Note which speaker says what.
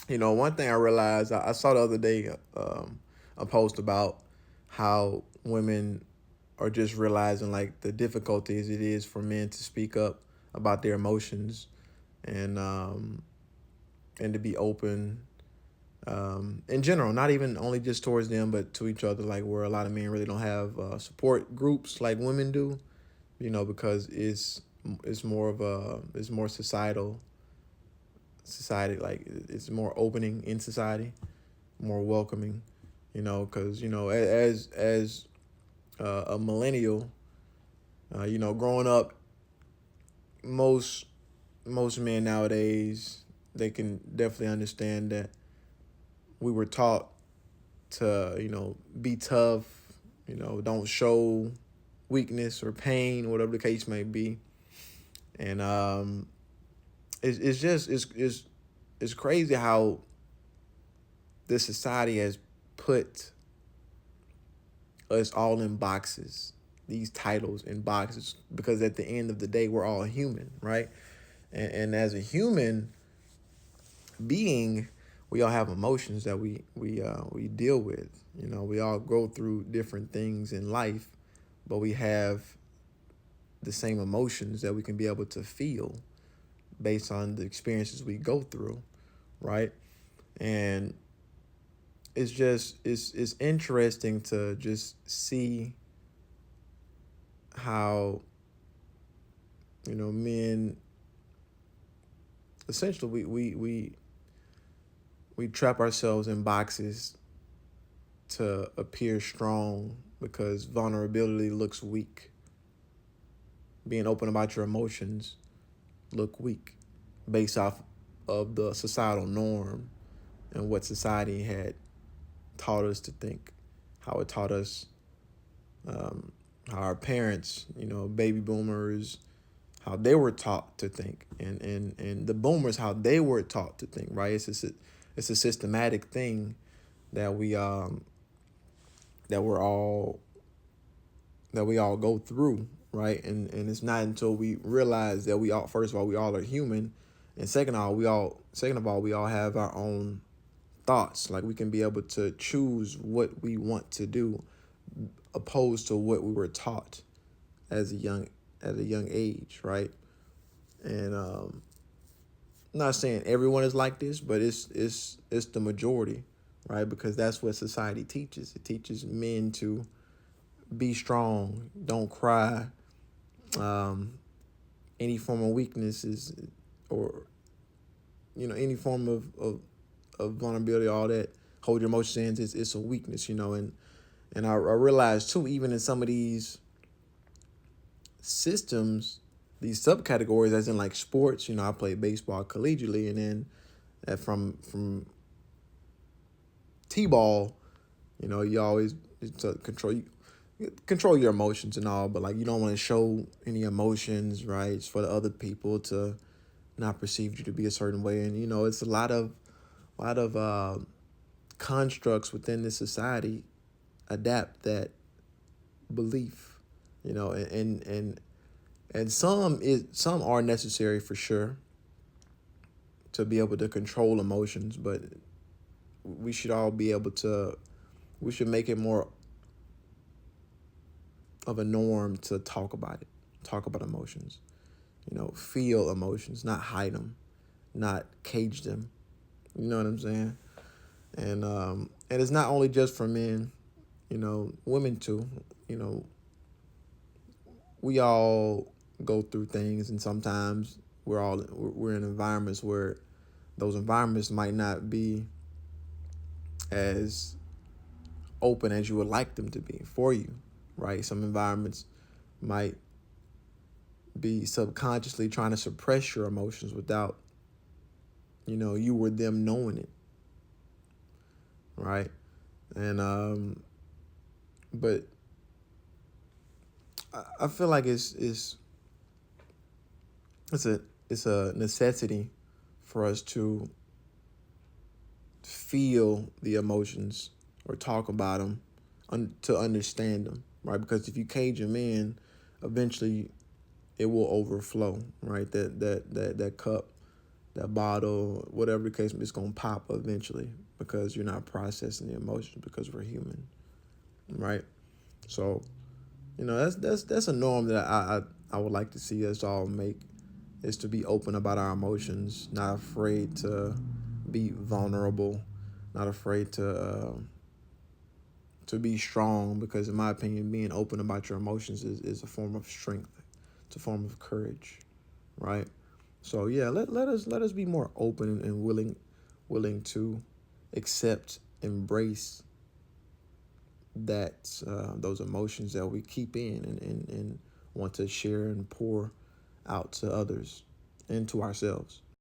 Speaker 1: One thing I realized, I saw the other day a post about how women are just realizing like the difficulties it is for men to speak up about their emotions and and to be open in general, not even only just towards them, but to each other. Like where a lot of men really don't have support groups like women do, because it's more of a it's more society, like it's more opening in society, more welcoming, because as a millennial, growing up, most most men nowadays, they can definitely understand that we were taught to be tough, don't show weakness or pain, whatever the case may be, and it's just it's crazy how this society has put us all in boxes, these titles in boxes, because at the end of the day, we're all human, right? And as a human being, we all have emotions that we deal with. We all go through different things in life, but we have the same emotions that we can be able to feel based on the experiences we go through, right? And it's interesting to just see how men essentially we trap ourselves in boxes to appear strong because vulnerability looks weak. Being open about your emotions look weak based off of the societal norm and what society had taught us to think, how it taught us, how our parents, baby boomers, how they were taught to think, and the boomers, how they were taught to think, right? It's a systematic thing that that we're all that we all go through, right? And it's not until we realize that we all, first of all, we all are human, and second of all, we all have our own thoughts. Like we can be able to choose what we want to do, opposed to what we were taught as a young age, right? And I'm not saying everyone is like this, but it's the majority, right? Because that's what society teaches. It teaches men to be strong, don't cry. Um, any form of weakness is, or any form of vulnerability, all that, hold your emotions in, it's a weakness, and I realized too, even in some of these systems, these subcategories, as in like sports, I played baseball collegiately, and then from t-ball, you always to control your emotions and all, but like you don't want to show any emotions, right? It's for the other people to not perceive you to be a certain way, and it's a lot of constructs within this society adapt that belief, and some are necessary for sure to be able to control emotions, but we should all be able to. We should make it more of a norm to talk about emotions, feel emotions, not hide them, not cage them. You know what I'm saying? And it's not only just for men, women too. You know, we all go through things, and sometimes we're in environments where those environments might not be as open as you would like them to be for you, right? Some environments might be subconsciously trying to suppress your emotions without you or them knowing it, right? And but I feel like it's a it's a necessity for us to feel the emotions or talk about them, to understand them, right? Because if you cage them in, eventually it will overflow, right? That cup that bottle, whatever the case, it's gonna pop eventually because you're not processing the emotions because we're human, right? So, that's a norm that I would like to see us all make, is to be open about our emotions, not afraid to be vulnerable, not afraid to be strong, because in my opinion, being open about your emotions is a form of strength. It's a form of courage, right? So yeah, let us be more open and willing to accept, embrace that those emotions that we keep in, and want to share and pour out to others and to ourselves.